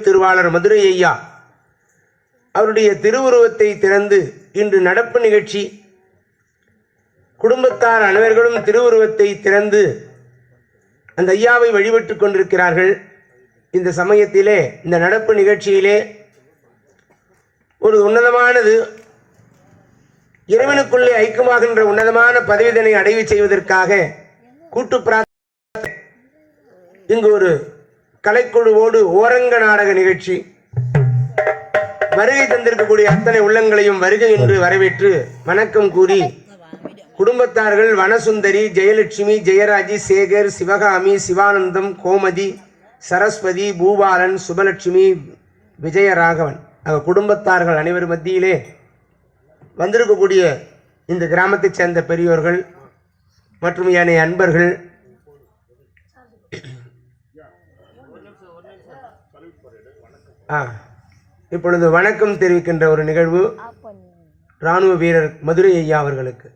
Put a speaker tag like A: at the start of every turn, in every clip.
A: திருவாளர் மதுரை ஐயா அவருடைய திருவுருவத்தை திறந்து இன்று நடப்பு நிகழ்ச்சி குடும்பத்தார் அனைவர்களும் திருவுருவத்தை திறந்து அந்த ஐயாவை வழிபட்டு கொண்டிருக்கிறார்கள். இந்த சமயத்திலே இந்த நடப்பு நிகழ்ச்சியிலே ஒரு உன்னதமானது இறைவனுக்குள்ளே ஐக்கியமாகின்ற உன்னதமான பதவிதனை அடைவு செய்வதற்காக கூட்டு பிரார்த்தனை இங்கு ஒரு கலைக்குழுவோடு ஓரங்க நாடக நிகழ்ச்சி வருகை தந்திருக்கக்கூடிய அத்தனை உள்ளங்களையும் வருகை என்று வரவேற்று வணக்கம் கூறி குடும்பத்தார்கள் வனசுந்தரி, ஜெயலட்சுமி, ஜெயராஜி, சேகர், சிவகாமி, சிவானந்தம், கோமதி, சரஸ்வதி, பூபாலன், சுபலட்சுமி, விஜயராகவன் குடும்பத்தார்கள் அனைவர் மத்தியிலே வந்திருக்கக்கூடிய இந்த கிராமத்தைச் சேர்ந்த பெரியோர்கள் மற்றும் ஏனைய அன்பர்கள் இப்பொழுது வணக்கம் தெரிவிக்கின்ற ஒரு நிகழ்வு இராணுவ வீரர் மதுரை ஐயா அவர்களுக்கு.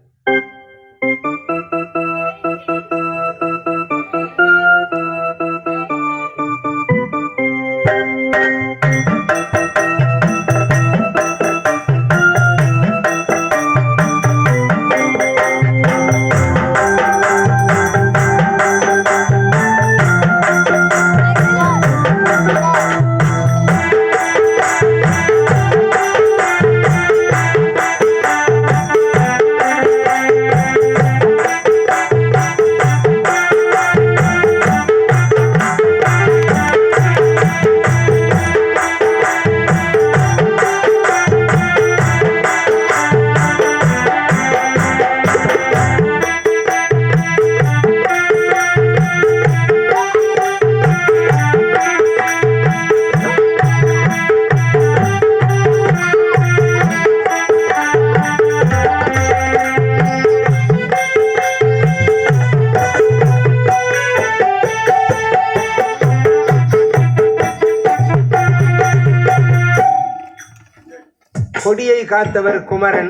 A: கொடியை காத்தவர் குமரன்.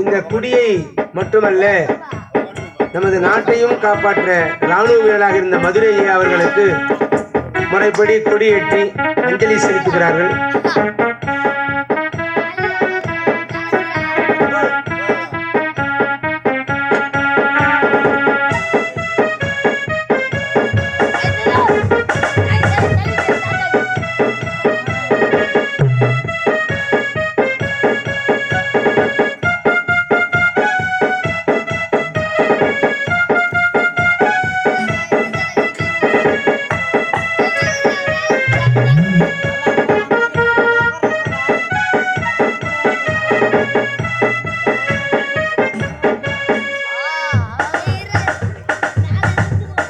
A: இந்த குடியை மட்டுமல்ல நமது நாட்டையும் காப்பாற்ற இராணுவ வீரராக இருந்த மதுரை அவர்களுக்கு முறைப்படி கொடியேற்றி அஞ்சலி செலுத்துகிறார்கள்.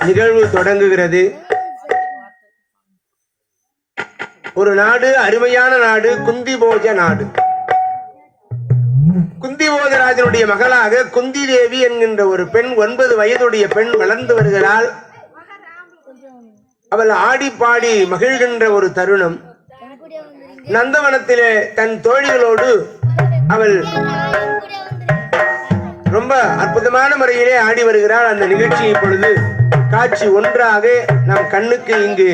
A: நிகழ்வு தொடங்குகிறது. ஒரு நாடு, அருமையான நாடு, குந்திபோஜ நாடு. குந்திபோஜராஜனுடைய மகளாக குந்தி தேவி என்கின்ற ஒரு பெண், 9 வயதுடைய பெண் வளர்ந்து வருகிறாள். அவள் ஆடி பாடி மகிழ்கின்ற ஒரு தருணம். நந்தவனத்திலே தன் தோழிகளோடு அவள் ரொம்ப அற்புதமான முறையிலே ஆடி வருகிறாள். அந்த நிகழ்ச்சி இப்பொழுது காட்சி ஒன்றாக நம் கண்ணுக்கு இங்கு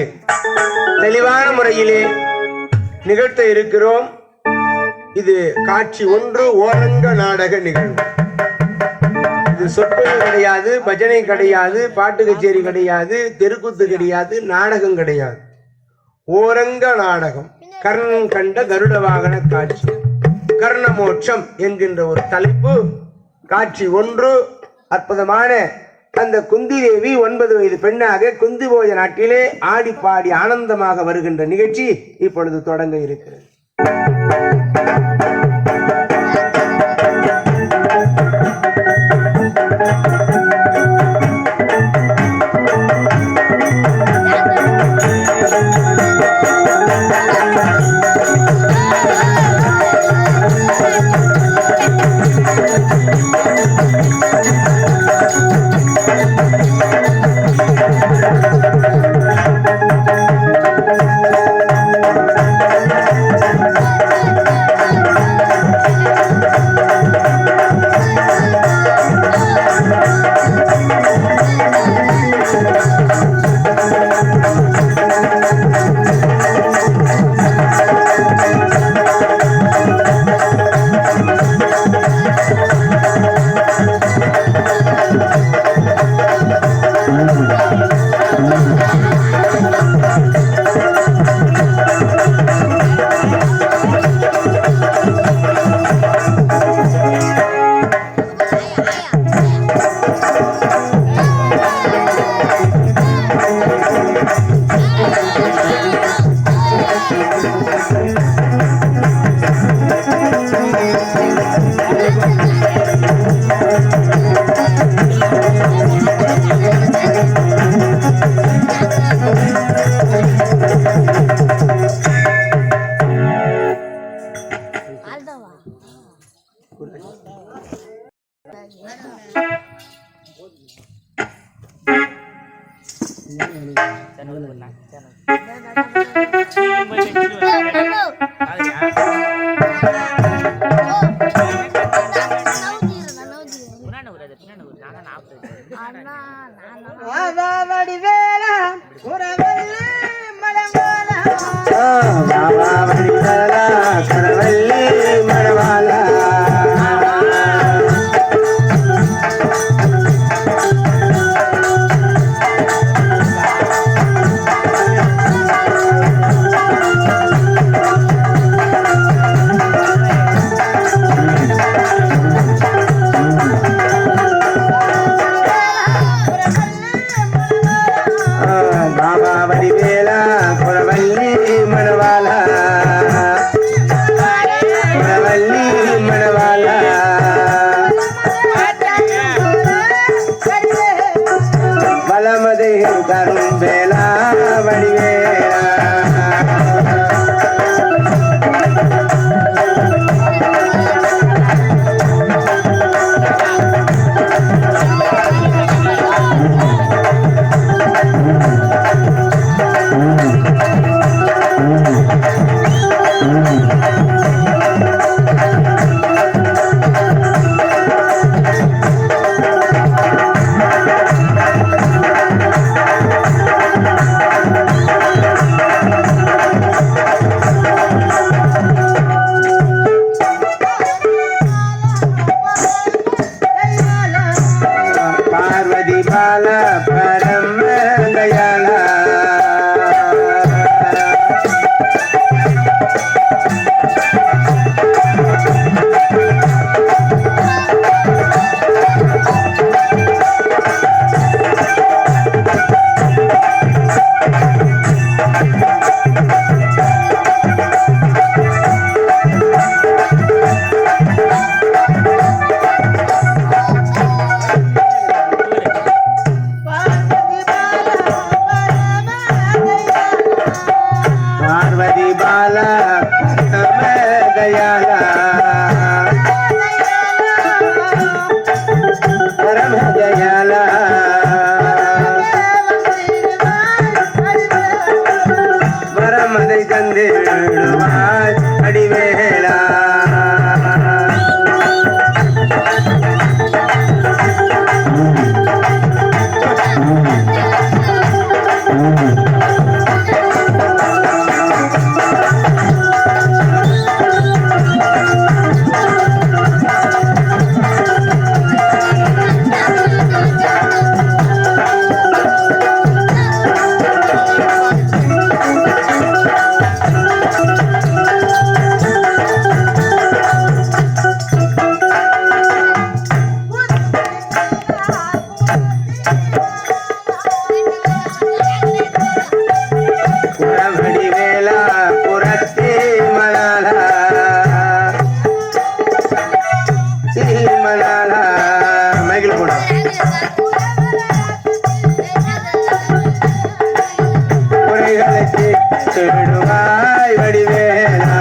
A: தெளிவான முறையிலே நிகழ்த்த இருக்கிறோம். இது காட்சி 1 ஓரங்க நாடக நிகழ்வு. இது சொற்பொழி கிடையாது, பஜனை கிடையாது, பாட்டு கச்சேரி கிடையாது, தெருக்கூத்து கிடையாது, நாடகம் கிடையாது. ஓரங்க நாடகம். கர்ணன் கண்ட கருட வாகன காட்சி, கர்ணமோட்சம் என்கின்ற ஒரு தலைப்பு. காட்சி 1 அற்புதமான அந்த குந்தி தேவி 9 வயது பெண்ணாக குந்திபோஜ நாட்டிலே ஆடி பாடி ஆனந்தமாக வருகின்ற நிகழ்ச்சி இப்பொழுது தொடங்க இருக்கிறது. பாபா வடிவேலா குரவள்ளி மணவாளா பாபா வடிவேலா குரவள்ளி மணவாளா குரவள்ளி மணவாளா வளமதை தரும் வேளா வடிவேலா பார்வதி பால பரம தயாளா பார்வதி பால பரம தயாளா பரம தயாளா வரமதை தந்திடுவாய் அடிவேலா குரவடிவேலா புரத்தே மலாலா மலாலா மைகில் போட குறைகளை தீர்த்திடுவாய் வடிவேலா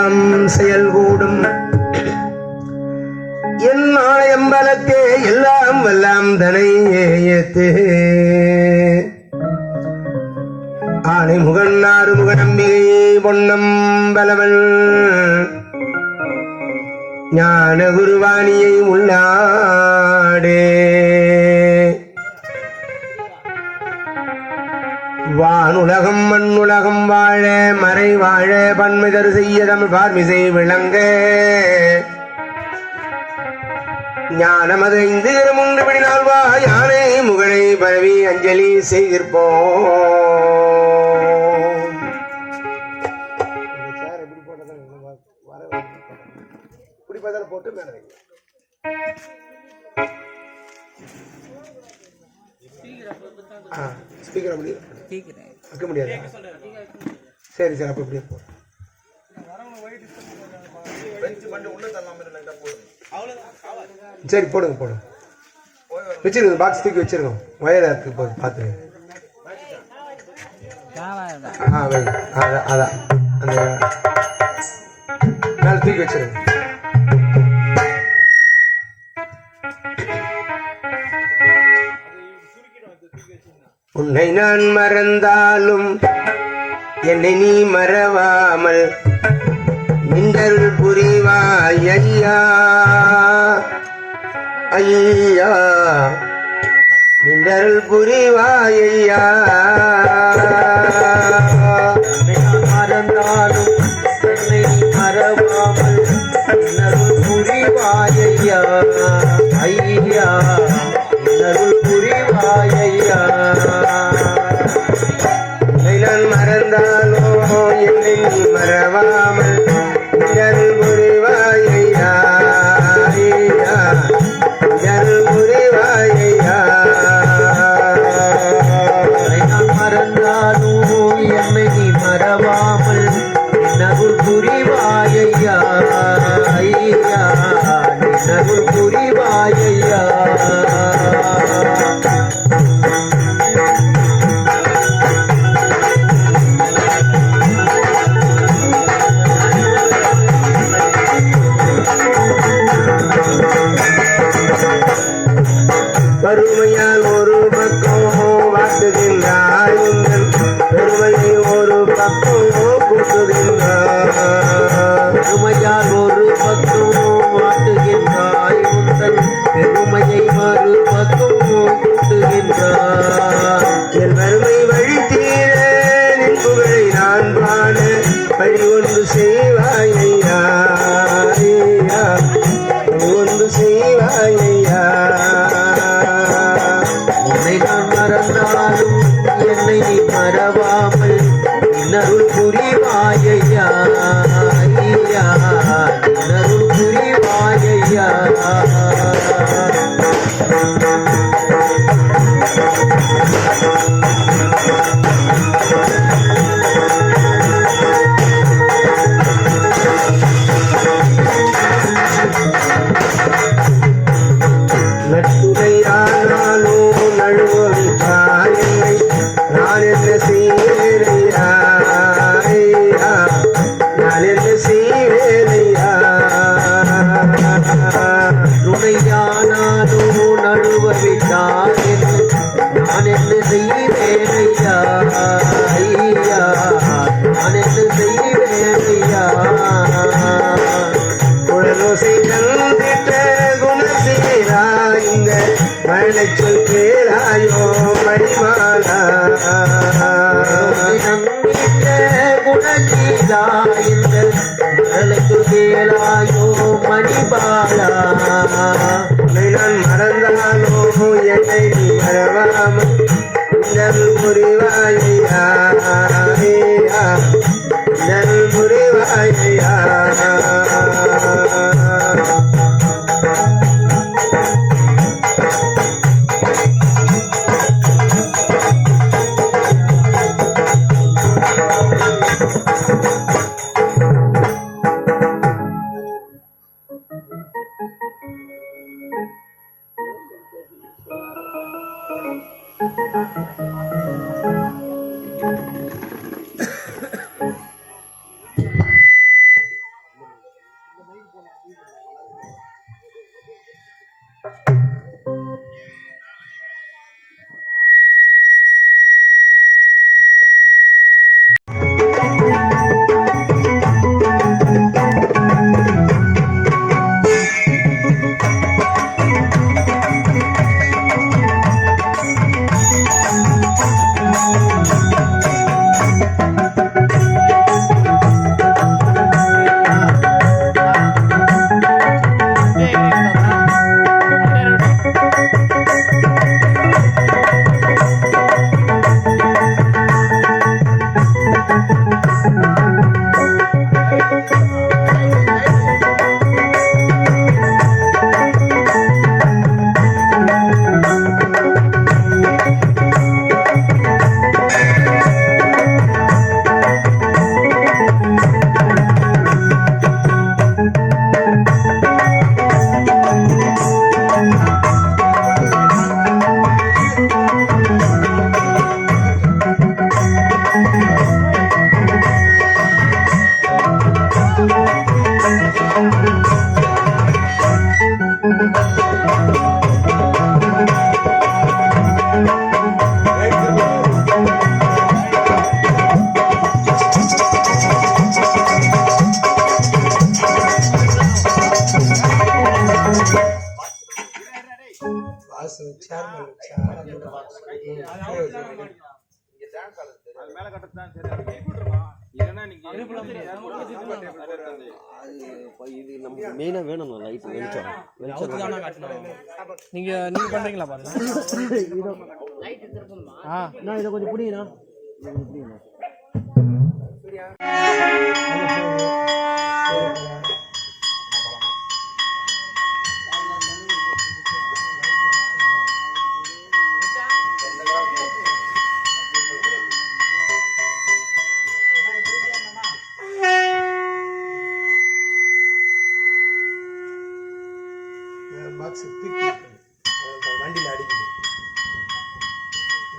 A: எல்லாம் செயல்கூடும் என் ஆயம்பலத்தே எல்லாம் வல்லாம் தனை ஏத்து ஆனை முகன் ஆறு முகநம்பிகை பொன்னம் பலவன் ஞான குருவாணியை உள்ளாடே வானுலகம் மண்ணுலகம் வாழ மறை வாழ பன்மிதர் செய்ய தமிழ் பார்மிசை விளங்க ஞானமது ஐந்து மூன்று படி நாள்வா யானை முகனை பரவி அஞ்சலி செய்கிற்போம். போட்டு மேல ஸ்பீக்கர் வைக்க முடியாது. சரி சரி அப்ப இப்படியே போ. சரி போடுங்க போடுங்க வச்சிருங்க பாக்ஸ் தூக்கி வச்சிருங்க வயரா இருக்கு பார்த்துருங்க. அதான் அந்த மேல தூக்கி வச்சிருங்க. உன்னை நான் மறந்தாலும் என்னை நீ மறவாமல் நின்றருள் புரிவாய் ஐயா ஐயா நின்றருள் புரிவாய் ஐயா. மறந்தாலும் என்னை நீ மறவாமல் நின்றருள் புரிவாய் ஐயா ஐயா நின்றருள் புரிவாய் ஐயா. நான் மறந்தாலோ என்னை நீ மறவாமல் நின்றருள் புரிவாய் ஐயா ஐயா நின்றருள் புரிவாய் ஐயா. நான் மறந்தாலோ என்னை நீ மறவாமல் நின்றருள் புரிவாய் ஐயா ஐயா நின்றருள் புரிவாய் ஐயா. வறுமையால் ஒரு பக்கம் வாட்டுகின்றாய் உங்கள் பெருமையை ஒரு பக்கம் கூட்டுகின்றாய். பெருமையால் ஒரு பக்கம் வாட்டுகின்றாய் உங்கள் பெருமையை மறு பக்கம் கூட்டுகின்றாய். என் வறுமை வழி தீர நின் புகழை நான் பாட வழி ஒன்று செய்வாய் ஐயா ஐயா ஒன்று செய்வாய் ஐயா. நான் மறந்தாலும் என்னை நீ மறவாமல் இன்னருள் புரிவாய் ஐயா ஐயா இன்னருள் புரிவாய் ஐயா. நட்டுரையானாலோ நழுவவிட்டாய் என்னை நான் என்ன செய்வேனையா ஐயா நான் என்ன செய்வேனையா. துணையானாலோ நழுவவிட்டாய் என்னை நான் என்ன செய்வேனையா ஐயா நான் என்ன செய்வேனையா. குழலோசை கண்டிட்ட குணசீரா இந்த மழைச்சொல் கேளாயோ மணிமாலா நம்பிட்ட குணசீலா இந்த மழைச்சொல் கேளாயோ மணிபாலா. நான் மறந்தாலோ என்னை நீ மறவாமல் நின்றருள் புரிவாய் ஐயா ஐயா நின்றருள் புரிவாய் ஐயா.
B: மெயினா வேணும் லைட் வெளிச்சம்
C: நீங்க பண்றீங்களா பாருங்க.
B: நான் இதை கொஞ்சம் புரியுண்ணா.
A: வண்டியில் அடிக்குது,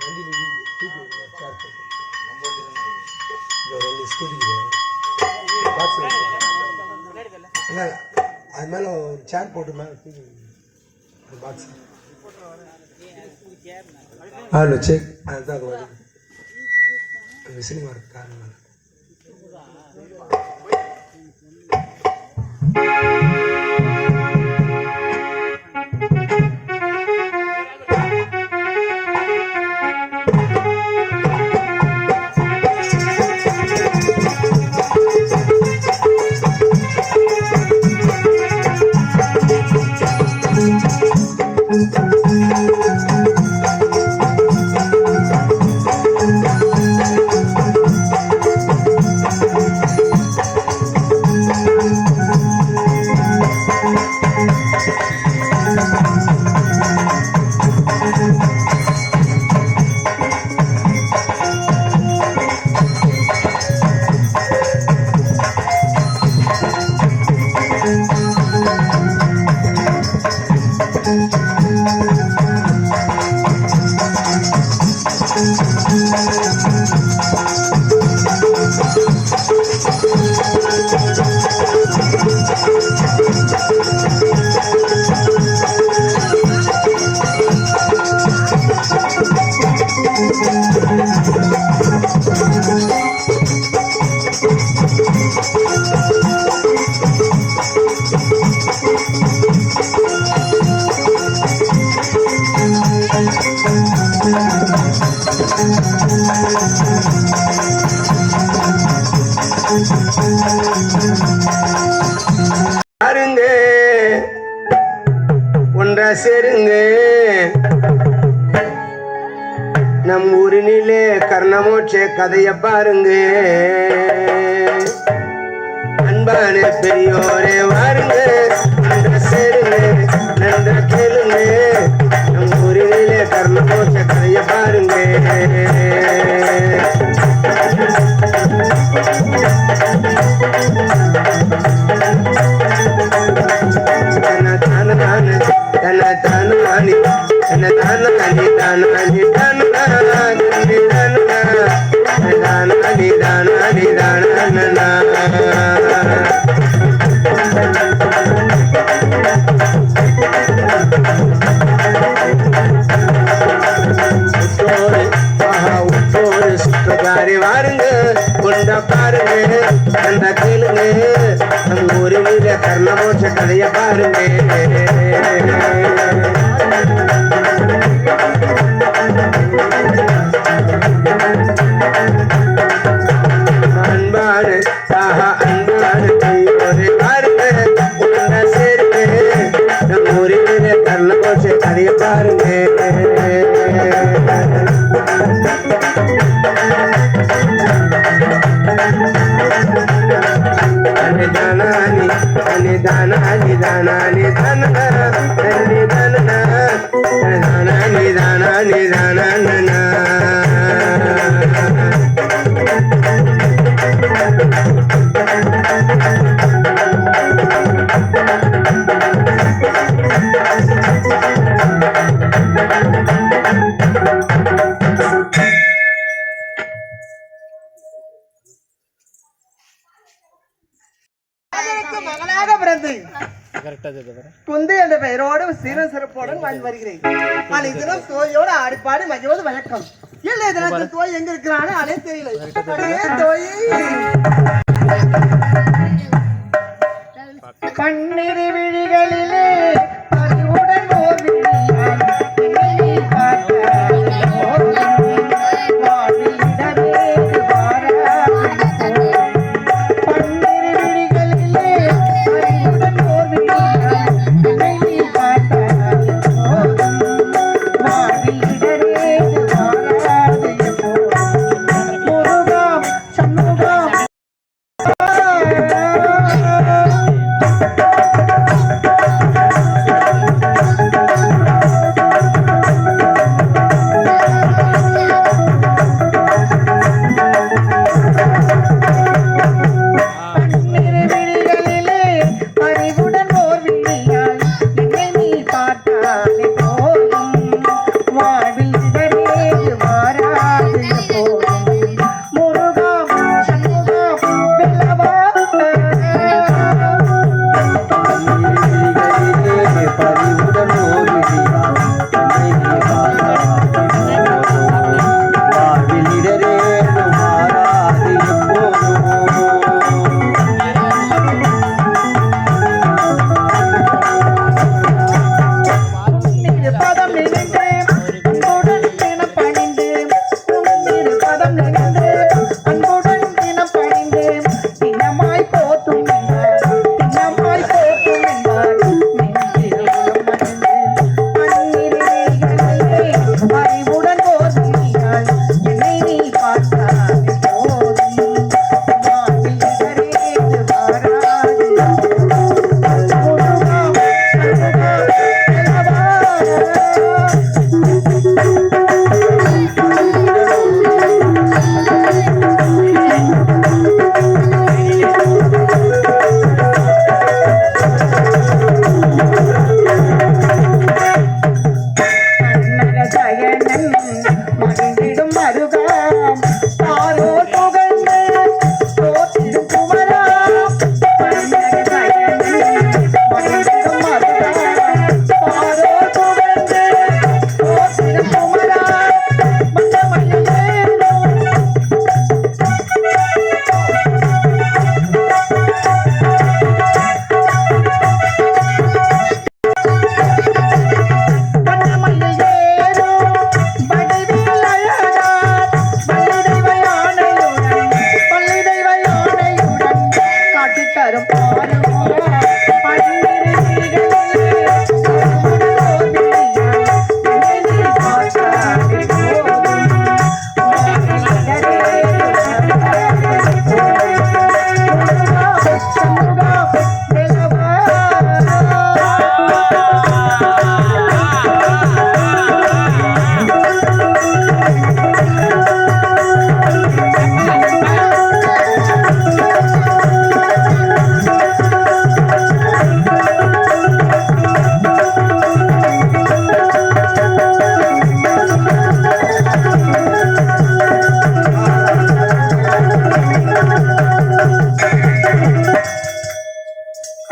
A: வண்டியில் ரெண்டு ஸ்கூட்டிக்கு அது மேலே ஒரு சேர் போட்டு மேலே பாக்ஸ் அதில் செக் அதுதான் அது வருது. விசிலிங் வர காரணம் பாருங்க ஒன்றா சேருங்க நம் ஊரினிலே கர்ணமோட்ச கதைய பாருங்க. அன்பான பெரியோரே வாருங்க ஒன்றா சேருங்க நன்றா கேளுங்க நம் ஊரினிலே கர்ணமோட்ச கதைய பாருங்க. நம் ஊரில் கர்ணமோட்ச கதைய பாருங்க. அன்பான சாகா அன்பான ஒரு பாருங்க உன்ன சேர்த்து நம் ஊரில் கர்ணமோட்ச கதைய பாருங்க. தானானி அனி தானானி தானானி தானா அனி தானா தானானி தானானி தானா.
C: மகனாக பிறந்து குந்தி என்ற பெயரோடு சீர சிறப்போடு வாழ்ந்து வருகிறேன். அனைத்திலும் தோயோடு ஆடிப்பாடி மகிழ்வது வழக்கம். இல்லை தினத்தில் தோய் எங்க இருக்கிறான்னு அனே தெரியல. தோய் பன்னிரு விழிகளிலே அறிவுடன்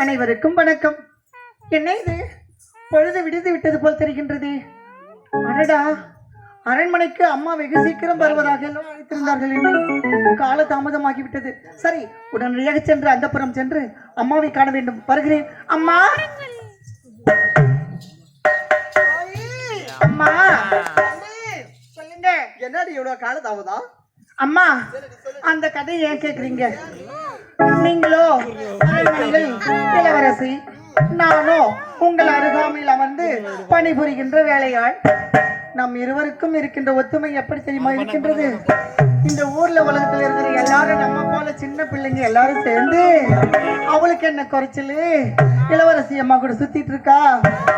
C: அனைவருக்கும் வணக்கம். என்ன இது பொழுது விடுத்து விட்டது போல் தெரிகின்றது. அடடா, அரண்மனைக்கு அம்மா வெகு சீக்கிரம் வருவதாக எல்லாம் அழைத்திருந்தார்கள். என்னை கால தாமதமாகிவிட்டது. சரி, உடனடியாக சென்று அந்தப்புறம் சென்று அம்மாவை காண வேண்டும். வருகிறேன். அம்மா, அம்மா, சொல்லுங்க.
D: என்னடி இவ்வளவு கால தாமதம்?
C: அம்மா, அந்த கதையை ஏன் கேக்குறீங்க? நீங்களோ அரண்மனையில் இளவரசி, நானோ உங்கள் அருகாமையில் அமர்ந்து பணிபுரிகின்ற வேலையாள். நம் இருவருக்கும் இருக்கின்ற ஒத்துமை எப்படி தெரியுமா இருக்கின்றது? இந்த ஊர்ல உலகத்துல இருக்கிற எல்லாரும் நம்ம போல சின்ன பிள்ளைங்க எல்லாரும் சேர்ந்து அவளுக்கு என்ன குறைச்சலு, இளவரசி அம்மா கூட சுத்திட்டு இருக்கா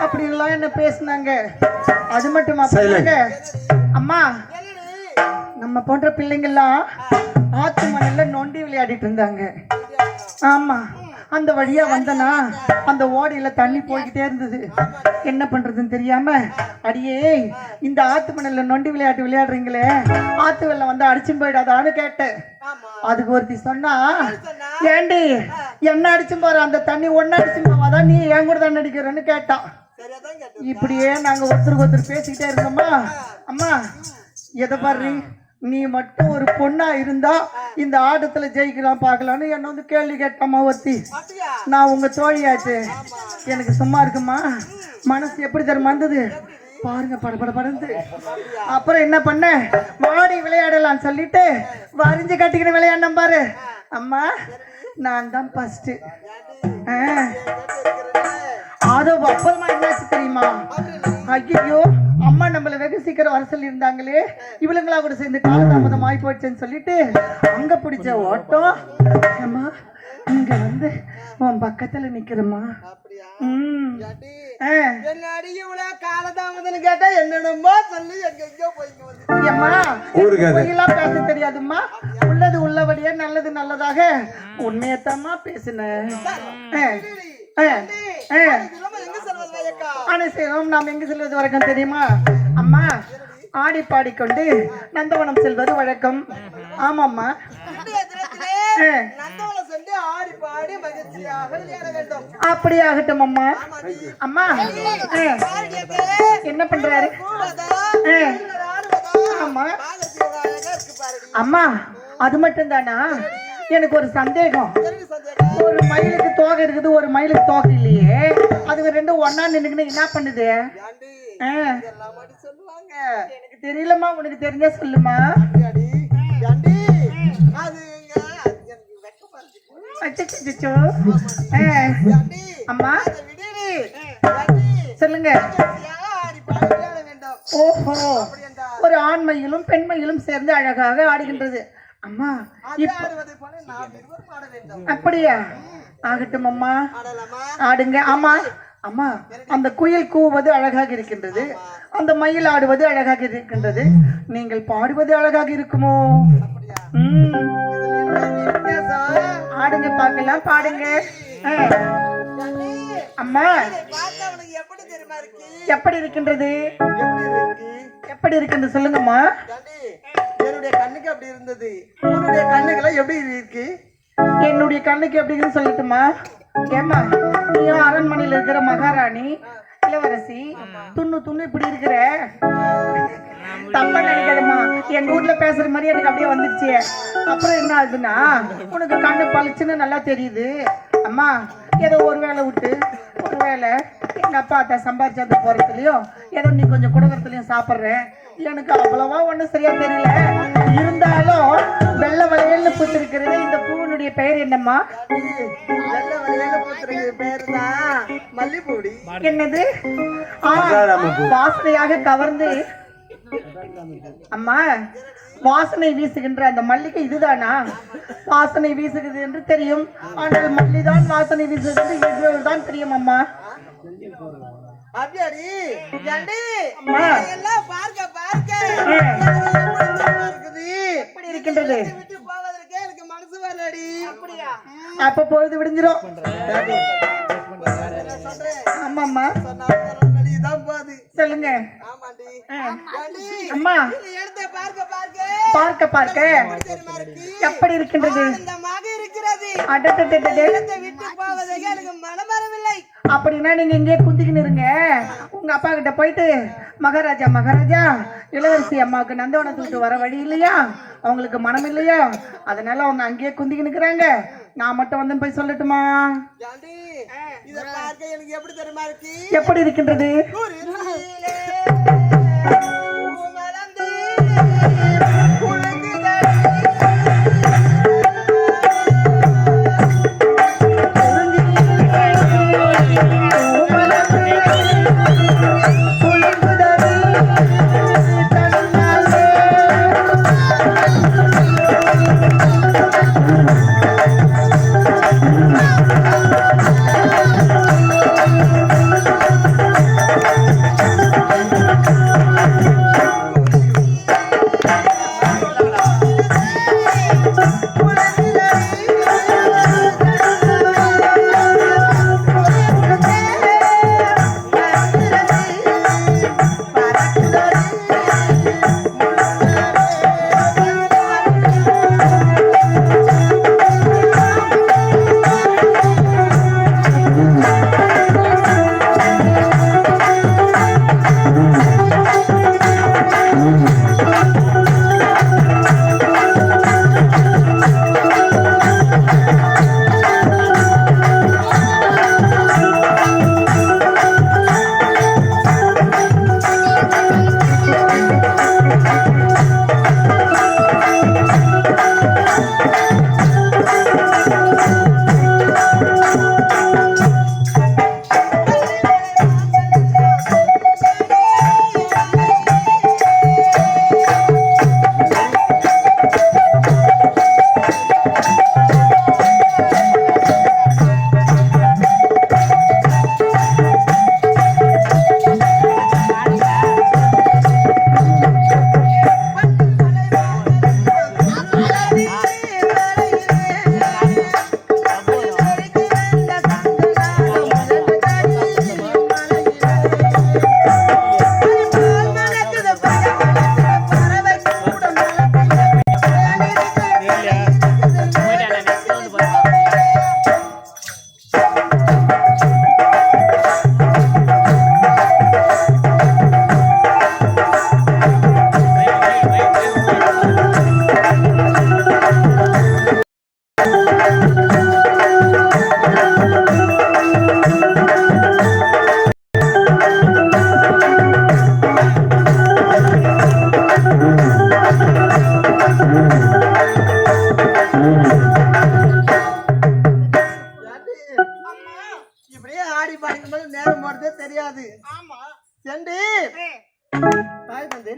C: அப்படி எல்லாம் என்ன பேசினாங்க. அது மட்டுமா பிள்ளைங்க? அம்மா, நம்ம போன்ற பிள்ளைங்கெல்லாம் ஆத்து மணல்ல நொண்டி விளையாடிட்டு இருந்தாங்க. ஆமா, அந்த வழியா வந்தனா அந்த ஓடையில தண்ணி போய்கிட்டே இருந்தது. என்ன பண்றதுன்னு தெரியாம, அடியே இந்த ஆத்து மணல்ல நொண்டி விளையாட்டு விளையாடுறீங்களே, ஆத்து வெள்ளம் வந்து அடிச்சும் போயிடாதான்னு கேட்டேன். அதுக்கு ஒருத்தி சொன்னா, ஏண்டி என்ன அடிச்சும் போற, அந்த தண்ணி ஒன்னு அடிச்சும் போவாதான், நீ என் கூட தான் அடிக்கிறன்னு கேட்டான். இப்படியே நாங்க ஒருத்தருக்கு ஒருத்தர் பேசிக்கிட்டே இருந்தோமா. அம்மா, எதை பாரு, நீ மட்டும் ஒரு பொண்ணா இருந்தா இந்த ஆட்டத்துல ஜெயிக்கலாம் பாக்கலான்னு என்ன வந்து கேள்வி கேட்டம்மா ஒருத்தி. நான் உங்க தோழியாச்சு, எனக்கு சும்மா இருக்குமா, மனசு எப்படி தருமா இருந்தது பாருங்க, படபட படந்து. அப்புறம் என்ன பண்ண, வாடி விளையாடலாம் சொல்லிட்டு வரிஞ்சு கட்டிக்கிற விளையாண்டம் பாரு. அம்மா, நான் தான் ஃபர்ஸ்ட். அதோ அப்பமா என்னாச்சு தெரியுமா? ஐயோ, அம்மா நம்மள வெகு சீக்கிரம் வர சொல்லி இருந்தாங்களே, இவளுங்களா கூட சேர்ந்து காலதாமதம் ஆகி போச்சுன்னு சொல்லிட்டு அங்க பிடிச்ச ஓட்டம். அம்மா, இங்க வந்து உன் பக்கத்துல நிக்கிறமா.
D: காலதாமதம் கேட்டா என்னென்னமோ சொல்லி எங்கெங்கயோ
C: போய்லாம் பேச தெரியாதும்மா. உள்ளது உள்ளபடியே நல்லது நல்லதாக உண்மையத்தம்மா பேசுனேன். நாம் எங்கு செல்வது வழக்கம் தெரியுமா? அம்மா, ஆடி பாடிக்கொண்டு நந்தவனம் செல்வது வழக்கம். ஆமாம்மா, அப்படி ஆகட்டும் அம்மா. அம்மா, என்ன பண்றாரு? ஆமா அம்மா, அது மட்டும் தானா? எனக்கு ஒரு சந்தேகம். ஒரு மயிலுக்கு தோகை இருக்குது, ஒரு மயிலுக்கு தோகை இல்லையே, அதுக்கு ரெண்டும் ஒன்னா நின்னுக்குன்னு என்ன பண்ணுது? எனக்கு தெரியலம்மா, உனக்கு தெரிஞ்சா சொல்லுமா. அம்மா, சொல்லுங்க. ஓஹோ, ஒரு ஆண்மையிலும் பெண்மையிலும் சேர்ந்து அழகாக ஆடுகின்றது. அம்மா, அப்படியா? ஆகட்டும் அம்மா, ஆடுங்க. ஆமா அம்மா, அந்த குயில் கூவது அழகாக இருக்கின்றது, அந்த மயில் ஆடுவது அழகாக இருக்கின்றது, நீங்கள் பாடுவது அழகாக இருக்குமோ? ஆடுங்க பார்க்கலாம், பாடுங்க. அம்மா, எப்படி இருக்கின்றது? எப்படி இருக்கின்றது சொல்லுங்கம்மா.
D: என்னுடைய கண்ணுக்கு அப்படி இருந்தது, உன்னுடைய கண்ணுக்கு எப்படி இருக்கு?
C: என்னுடைய கண்ணுக்கு எப்படின்னு சொல்லட்டுமா? ஏமா, நீயும் அரண்மனையில இருக்கிற மகாராணி இளவரசி, துண்ணு இப்படி இருக்கிற. தப்பா நினைக்காதம்மா, எங்க ஊர்ல பேசுற மாதிரி எனக்கு அப்படியே வந்துருச்சு. அப்புறம் என்ன ஆகுதுன்னா, உனக்கு கண்ணு பளிச்சுன்னு நல்லா தெரியுது. அம்மா, ஏதோ ஒரு வேலை விட்டு ஒரு வேலை எங்க அப்பா அத்தா சம்பாதிச்சது போறதுலயும் ஏதோ நீ கொஞ்சம் குடும்பத்துலயும் சாப்பிடுற. எனக்கு அவ்வளவா ஒண்ணும் சரியா தெரியல. இருந்தாலும் வெள்ள வளையல்னு பூத்திருக்கிறது, இந்த பூவினுடைய பெயர் என்னம்மா?
D: வெள்ள வளையல்னு பூத்திருக்கிற பேர் தான் மல்லிப்பூடி.
C: என்னது? வாசனையாக கவர்ந்து அம்மா வாசனை வீசுகின்ற அந்த மல்லிகை இதுதானா? வாசனை வீசுகிறது என்று தெரியும், ஆனால் மல்லிதான் வாசனை வீசுகிறது இதுதான் தெரியும் அம்மா.
D: அப்படியாடி? எல்லாம் பார்க்க பார்க்க
C: எப்படி இருக்கின்றது?
D: விட்டு போவதற்கே எனக்கு மனசு வரலடி. அப்படியா?
C: அப்ப பொழுது விடிஞ்சிரும். ஆமாம்மா, சொல்லுங்க. அம்மா, பார்க்க பார்க்க எப்படி இருக்கின்றது? அப்படின்னா நீங்க இங்கே குந்திக்கின்னு இருங்க. உங்க அப்பா கிட்ட போயிட்டு, மகாராஜா மகாராஜா இளவரசி அம்மாவுக்கு நந்தவனத்தை விட்டு வர வழி இல்லையா, அவங்களுக்கு மனம் இல்லையா, அதனால அவங்க அங்கேயே குந்திக்கு நிக்கிறாங்க. நான் மட்டும் வந்து போய் சொல்லட்டுமா?
D: இத பார்க்க எனக்கு எப்படி தெரியுமா இருக்கு?
C: எப்படி இருக்கின்றது?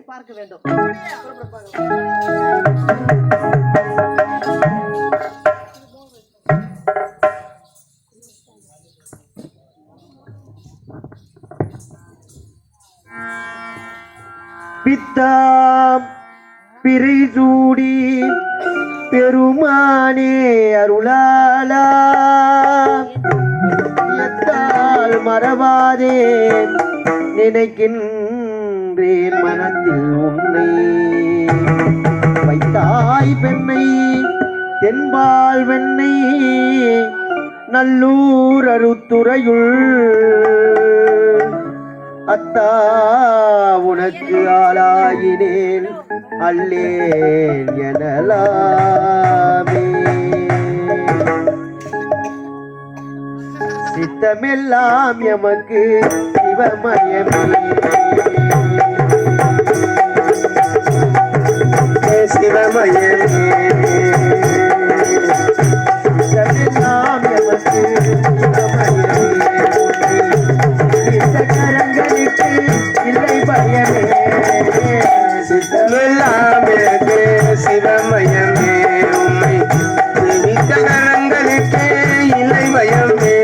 C: பார்க்க வேண்டும்.
A: பித்தாம் பிறை சூடி பெருமானே அருளாலா எத்தால் மறவாதே நினைக்கின்றேன் மனத்தில் உன்னை வைத்தாய் பெண்ணை தென்பால் வெண்ணை நல்லூர் அருத்துறையுள் அத்தா உனக்கு ஆளாயினேன் அல்லேன் எனலாமே சித்தமெல்லாம் எமக்கு சிவமயமே சிவமயமே சித்தமெல்லாம் எமக்கு சிவமயமே கரங்களுக்கு இல்லை பயமே சித்தமெல்லாம் எனக்கு சிவமயமே உண்மை நிமித்த கரங்களுக்கு இல்லை பயமே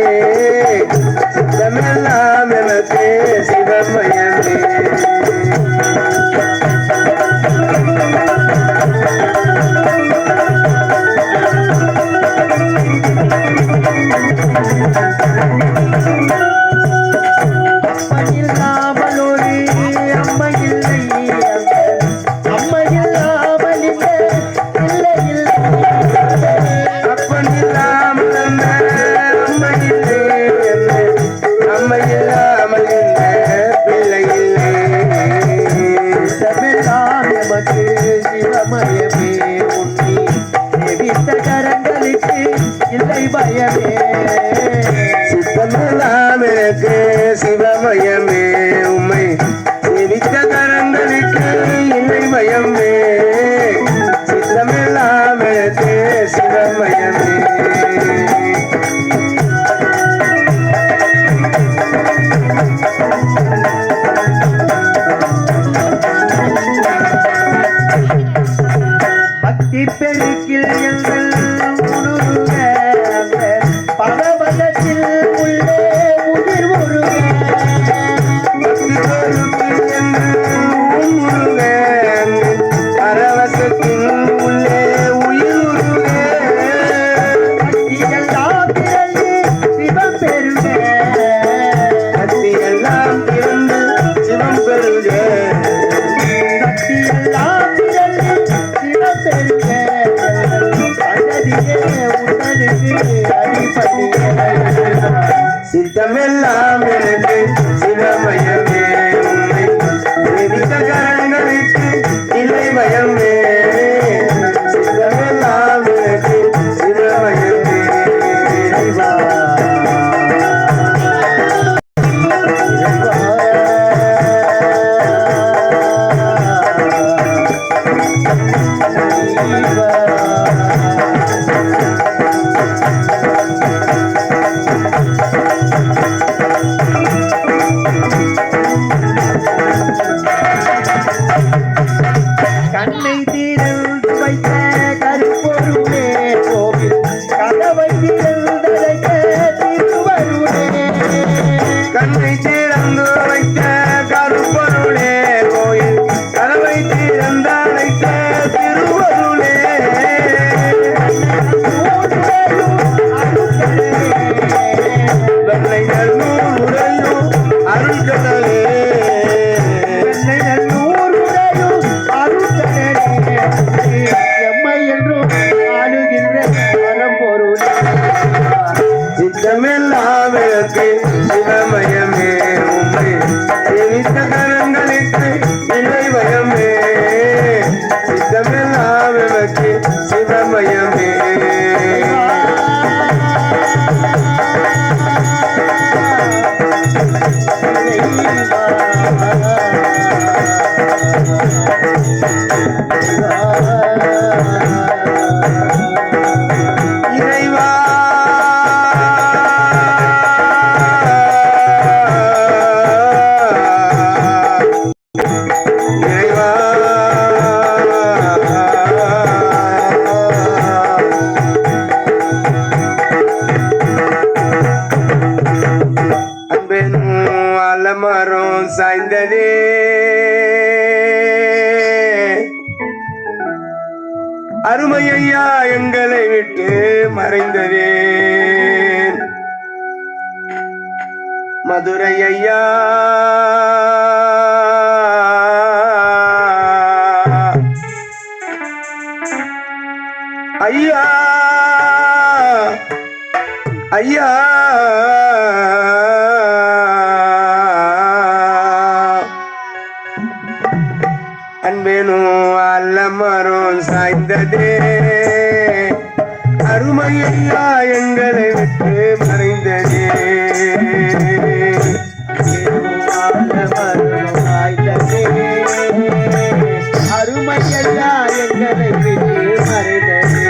A: சித்தமெல்லாம் எனக்கு சிவமயமே சித்தமெல்லாம் எனக்கு சிவமயமே உம்மை சேவித்த கரங்களுக்கு இல்லை மயமே சித்தமெல்லாம் எனக்கு சிவமயமே
C: பக்தி பெருக்கில் எங்கள் உணர்வுக பரவசத்தில் உள்ளே உயிர் உருக
A: பக்தி பெருக்கில் உருக பரவசத்தில் உள்ளே உயிர் உருக
C: பக்தியெல்லாம் பிறந்து சிவம் பெருக
A: பக்தியெல்லாம் பிறந்து சிவம் பெருக
C: சக்தியெல்லாம் பிறந்து சிவம் பெருக சந்ததியே உடலுக்கு அடிப்படியே
A: சித்தமெல்லாம் எனக்கு சிவமயமே உண்மை சேவித்த கரங்களுக்கு இல்லை மயமே சித்தமெல்லாம் எனக்கு சிவமயமே இறைவா.
C: கண்ணை தீரந்து வைத்த கருப்பொருளே கோவில் கதவை திறந்தழைக்க திருவருளே
A: கண்ணை திறந்து வைத்த கருப்பொருளே கோயில் கதவை திறந்தழைத்த திருவருளே வெள்ளை நல்லூர் உரையும் அருள்கடலே
C: எம்மை என்றும் ஆளுகின்ற பரம்பொருளே
A: சித்தமெல்லாம் எனக்கு சிவமயமே உண்மை சேவித்த கரங்களுக்கு இல்லை பயமே சித்தமெல்லாம் எனக்கு சிவமயமே இறைவா இறைவா அன்பெனும் அலமரம் சாய்ந்ததே அருமையா எங்களை விட்டு மறைந்ததே மதுரை ஐயா ஐயா ஐயா அன்பேனும் அல்லமரம் சாய்ந்ததே அருமையா எங்களை விட்டு மறைந்ததே
C: அருமையா எங்களை விட்டு மறைந்ததே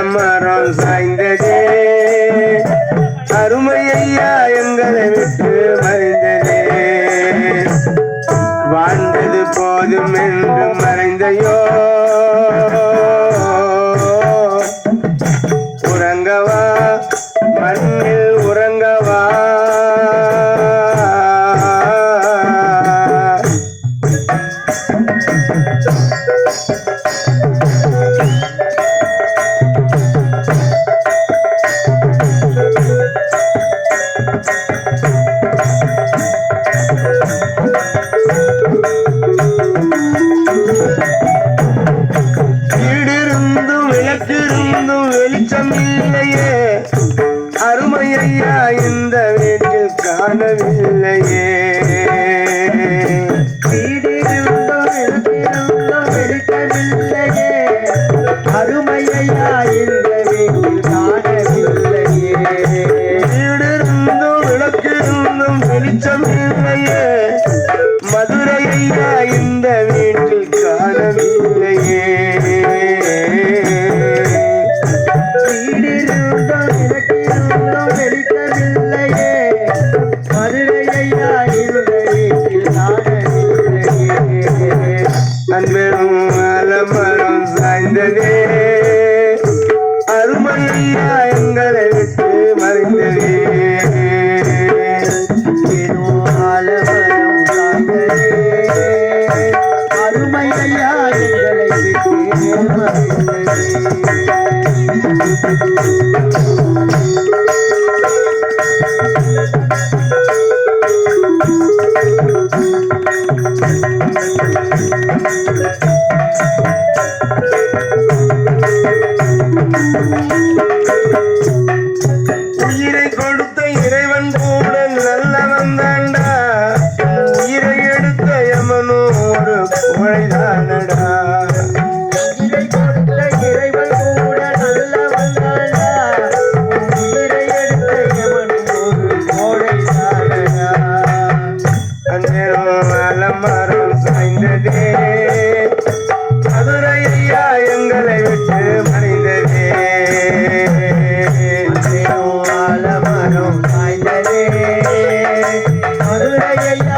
A: மரம் ஐயா இந்த வீட்டில் காணவில்லையே
C: அருமையா இந்த வீட்டில் காணவில்லையே
A: வீடிருந்தும் விளக்கிருந்தும் வெளிச்சம் இல்லையே மதுரை ஐயா இந்த வீட்டில் காணவில்லையே அன்பெரும் அலமரம் சாய்ந்ததே அருமையா எங்களை விட்டு மறைந்ததே
C: அலமரம் சாய்ந்ததே அருமையா எங்களை விட்டு மறைந்ததே
A: உயிரை கொடுத்த இறைவன் கூட நல்லவன் தாண்டா உயிரை எடுத்த யமனும் ஒரு கோழைதானடா
C: உயிரை கொடுத்த இறைவன் கூட நல்லவன் தாண்டா உயிரை எடுத்த எவனும் ஒரு கோழைதானடா
A: அந்நேரம் அலமரம் சாய்ந்ததே மதுரை ஐயா எங்களை விட்டு மறைந்ததே
C: ஆலமரம் சாய்ந்ததே மதுரையா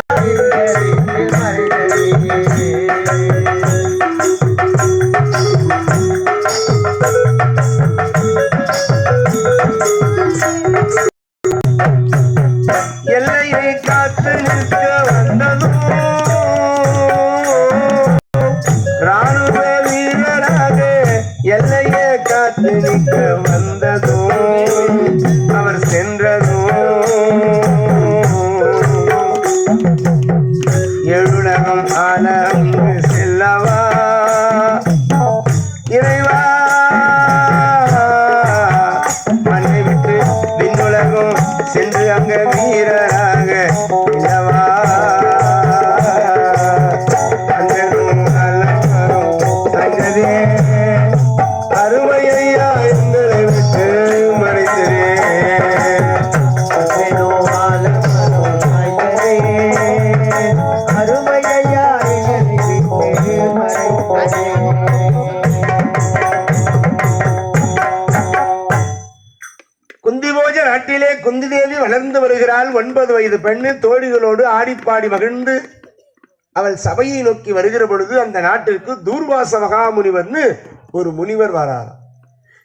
A: எல்லையை காத்து நிற்க வந்ததும் ராணுவ வீரராக எல்லையை காத்து நிற்க வந்ததும் அவர் சென்றதும் எழுலகம் ஆன அங்கு செல்லவா இறைவா மண்ணை விட்டு விண்ணுலகம் சென்று அங்க வீரராக இல்லவா அங்கனும் அலமரம் சாய்ந்ததே அருமையா எங்களை விட்டு மறைந்ததே
C: ஆலமரம் சாய்ந்ததே அருமையா எங்களை விட்டு மறைந்ததே
A: குந்திபோஜ நாட்டிலே குந்தி தேவி வளர்ந்து வருகிறாள் 9 வயது பெண்ணு தோழிகளோடு ஆடிப்பாடி மகிழ்ந்து அவள் சபையை நோக்கி வருகிற பொழுது அந்த நாட்டிற்கு தூர்வாச மகாமுனிவர்னு ஒரு முனிவர் வரார்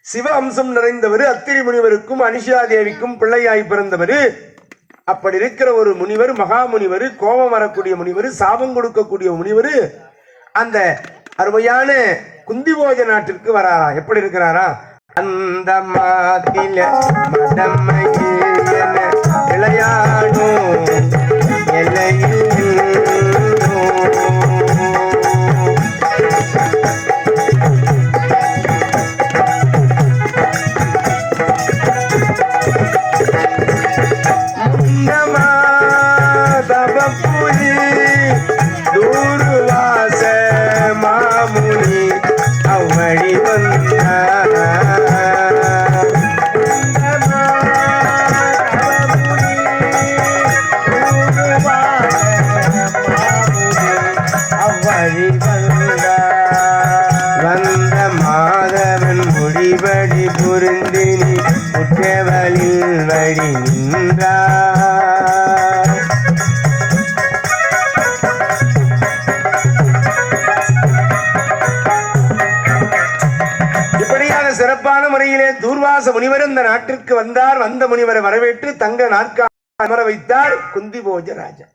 A: சிவ அம்சம் நிறைந்தவர் அத்திரி முனிவருக்கும் அனிஷா தேவிக்கும் பிள்ளையாய் பிறந்தவர் அப்படி இருக்கிற ஒரு முனிவர் மகாமுனிவர் கோபம் வரக்கூடிய முனிவர் சாபம் கொடுக்கக்கூடிய முனிவர் அந்த அருமையான குந்திபோஜ நாட்டிற்கு வராரா எப்படி இருக்கிறாரா அந்த மாத்தில மடமையில் என விளையாடும் எல்லையில் தபப்புலி தூர்வாச மாமுனி அவ்வழி வந்தார் வந்த மாதவன் முடிவடி புரிந்தினி குற்றவழில் வழி நின்றார் இப்படியாக சிறப்பான முறையிலே தூர்வாச முனிவர் இந்த நாட்டிற்கு வந்தார் வந்த முனிவரை வரவேற்று தங்க நாற்காலி அமர வைத்தார் குந்திபோஜ ராஜா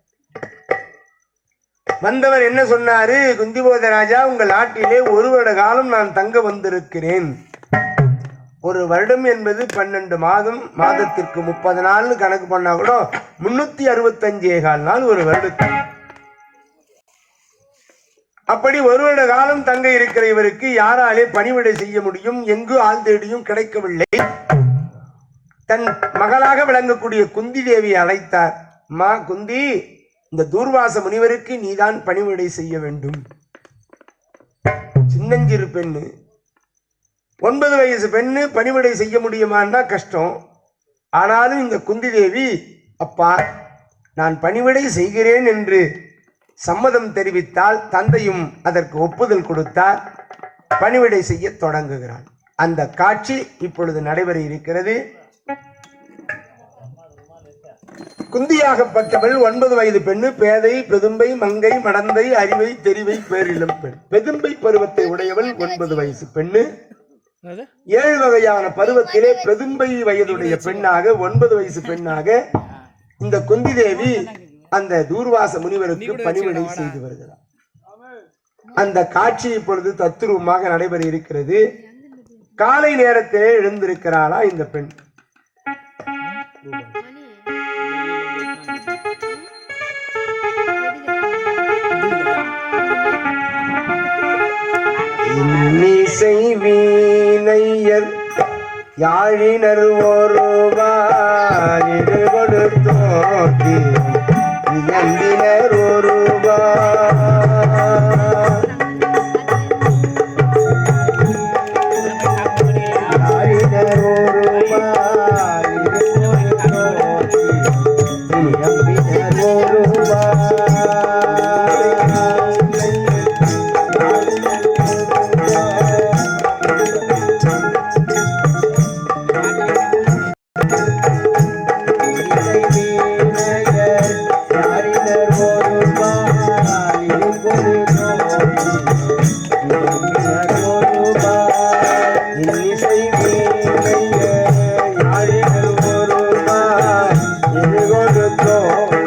A: வந்தவர் என்ன சொன்னாரு குந்திபோஜ ராஜா உங்கள் நாட்டிலே 1 வருட காலம் நான் தங்க வந்திருக்கிறேன் ஒரு வருடம் என்பது 12 மாதம் மாதத்திற்கு 30 நாள்னு கணக்கு பண்ணா கூட 365 நாள் ஒரு வருடத்துக்கு அப்படி 1 வருட காலம் தங்க இருக்கிற இவருக்கு யாராலே பணிவிடை செய்ய முடியும் எங்கு ஆள் தேடியும் கிடைக்கவில்லை தன் மகளாக விளங்கக்கூடிய குந்தி தேவியை அழைத்தார். மா குந்தி, இந்த தூர்வாச முனிவருக்கு நீதான் பணிவிடை செய்ய வேண்டும். சின்னஞ்சிறு பெண்ணு, 9 வயசு பெண்ணு பணிவிடை செய்ய முடியுமான்னா கஷ்டம். ஆனாலும் இந்த குந்தி தேவி, அப்பா நான் பணிவிடை செய்கிறேன் என்று சம்மதம் தெரிவித்தால் தந்தையும் அதற்கு ஒப்புதல் கொடுத்தார். பணிவிடை செய்ய தொடங்குகிறான். அந்த காட்சி இப்பொழுது நடைபெற இருக்கிறது. குந்தியாகப்பட்டவள் 9 வயது பெண்ணு, பேதை, பெதும்பை, மங்கை, மடந்தை, அறிவை, தெரிவை, பேரிளம் பெண். பெதும்பை பருவத்தை உடையவள் 9 வயசு பெண்ணு. 7 வகையான பருவத்திலே பெதும்பை வயதுடைய பெண்ணாக 9 வயசு பெண்ணாக இந்த குந்தி தேவி அந்த தூர்வாச முனிவருக்கு பணிவிடை செய்து வருகிறார். அந்த காட்சி இப்பொழுது தத்துரூபமாக நடைபெற இருக்கிறது. காலை நேரத்திலே எழுந்திருக்கிறாளா இந்த பெண். இன்னிசை வீணையர் யாழினர் ஒருவார் இது கொடுத்தோக்கி இயந்தினர் ஒருவார் யாழினர் ஒருவார் இது கொடுத்தோக்கி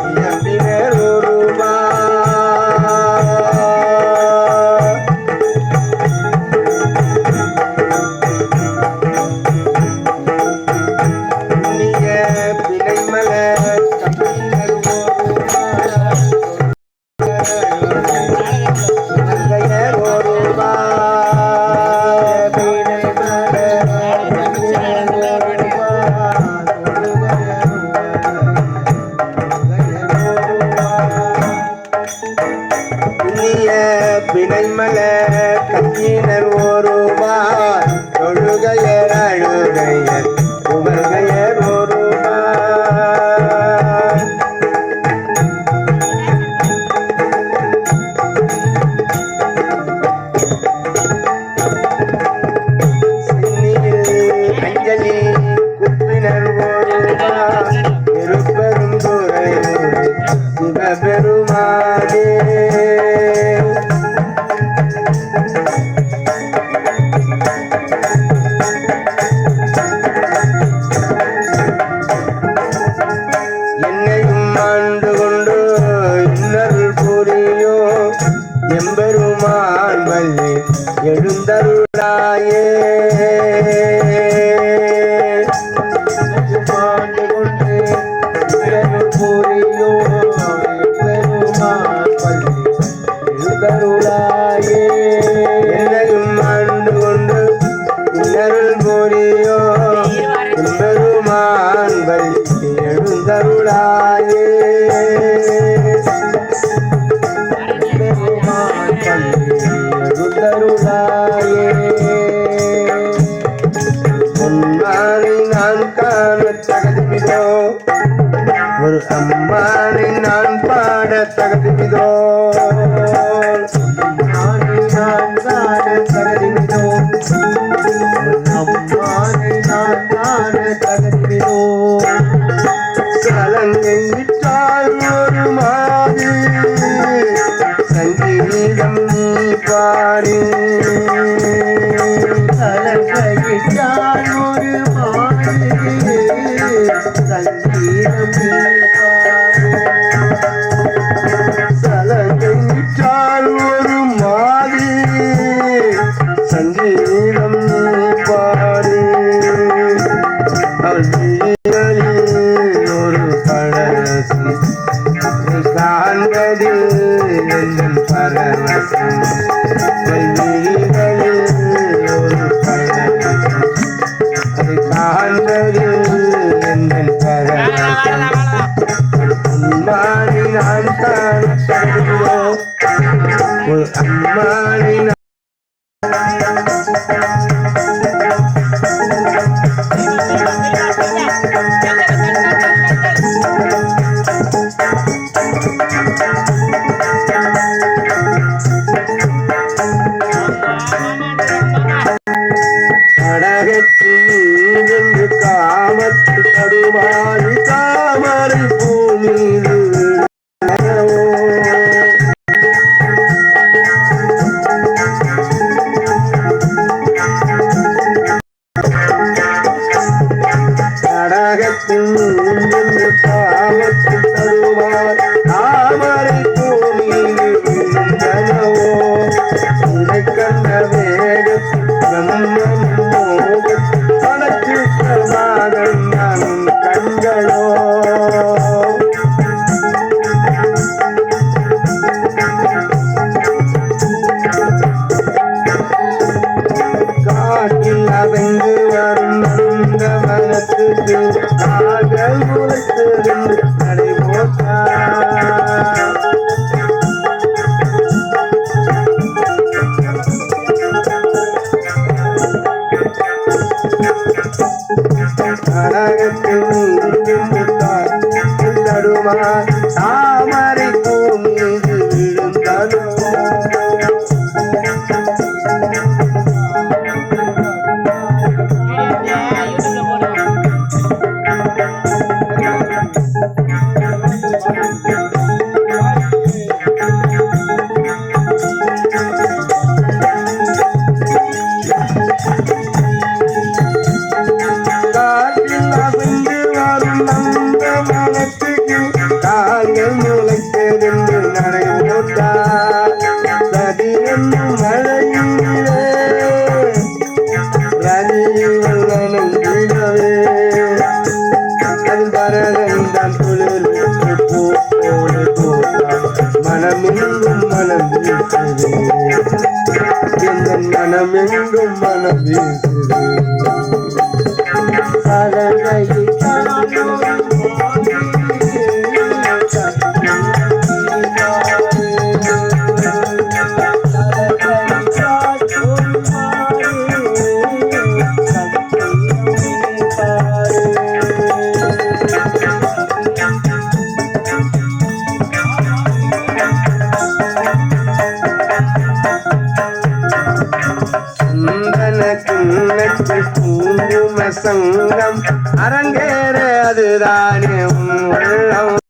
A: இயந்தினர் ஒருவார். பிணைமல கஞ்சினர் ஒருவார் தொழுகையர் அழுகையர் உமர்கையர் ஒருவார். சென்னியில் அஞ்சலி குப்பினர் ஒருவார் திருப்பெரும் துறை சிவபெருமானே. எம்பெருமான் வல்லி எழுந்தருளாயே ஆண்டு கொண்டு புரியோ எம்பெருமான் வல்லி எழுந்தருளாயே. என்னையும் ஆண்டு கொண்டு இன்னருள் புரியோ எம்பெருமான் வல்லி எழுந்தருளாயே. அம்மானை நான் காண தகுதிமிதோ, ஒரு அம்மானை நான் பாட தகுதிமிதோ. அம்மானை நான் காண தகுதிமிதோ, அம்மானை நான் காண தகுதிமிதோ. சலங்கை விட்டால் ஒரு மாது சங்கீதம் நீ பாடு. சலங்கையிட்டால் ஒரு மாது சங்கீதம் நீ பாடு. சலங்கையிட்டால் ஒரு மாது சங்கீதம் நீ பாடு. ஒரு பழசம் காண்பதில் எங்கள் பரவசம். ஒரு பழசம் அது காண்பதில் அம்மானின் கடகத்தில் காமத்து கடுமாறி தாமரை பூமீது கடகத்தில் காமத்து கடுமாறி தாமரை பூமீது விழுந்தனவோ இதை கண்ட வேகத்தில் பிரம்மம் கண்களோ காட்டில் அவைந்து வரும் அந்த மனத்துக்கு காதல் முளைத்திருந்து நடைபோட்டார் தாமரை பூமீது விழுந்தனோ காற்றில் அவிழ்ந்து வரும் அந்த மனத்துக்கு கால்கள் முளைத்தெறிந்து நடைபோட்டார் சதி என்னும் மழையிலே ரதியில் நனைந்திடவே அதில் பரதந்தான் குளிர் பூ போல போட்டார் மனமெங்கும் மனம் வீசுது எந்த மனமெங்கும் மனம் வீசுது சங்கம் அரங்கேற அதுதானே உள்ளம்